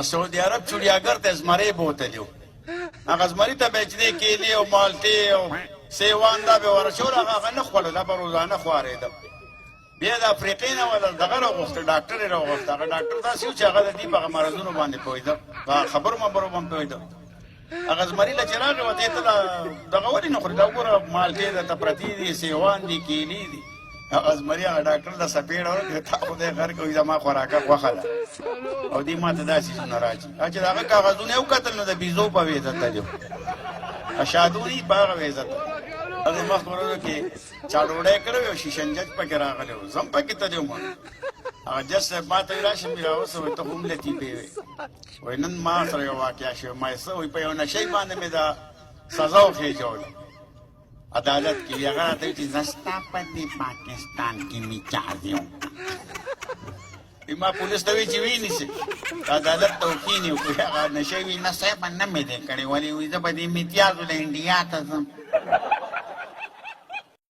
سعودي عرب چړیاګر ته زمری بوتلیو هغه زمری ته به چې کېلې او مالټې او سیوان دا به ورشول هغه نه خوړل دا به روزانه خوارېده بیا د افریقې نه ولا دغه راغوښته ډاکټر یې راغوښته هغه ډاکټر داسې و چې هغه د دې په مرضونو باندې پوهېده په خبرو مبرو باندې پوهېده هغه زمری له چې راغی ورته یې ته دغه ولې نه خورې دا وګوره مالټې درته پرتې دي سیوان دي کیلې دي هغه زمري هغه ډاکټر له سپېړه ورکړې تا خدای خیر کوي زما خوراکه خوښه ده او دې ما ته دا څیزونه راځي چې د هغه کاغذونه یې وکتل نو د بیزو په ویزه تلو اشادوني په هغه ویزه هغې مخ ورځو کې چا ډوډۍ کړې وي او شیشنجک پکې راغلی و زه هم پکې تللی وم هغه جج صاحب ما ته وایي راشه مې راوسه وایي ته خو هم لطیفې وې وایي نن ما سره یو واقعه شوې ما یې څه وایي په یو نشۍ باندې مې دا سزا وخېجوله عدالت کې وي هغه راته وایي چې زه ستا په دې پاکستان کې میچازې وم ما پولیس ته وایي چې وینیسې عدالت ته وکښېني وکړي هغه نشۍ وي نه صاحبه نه مې دی کړی ولې وایي زه به دې امتیاز له انډیا ته ځم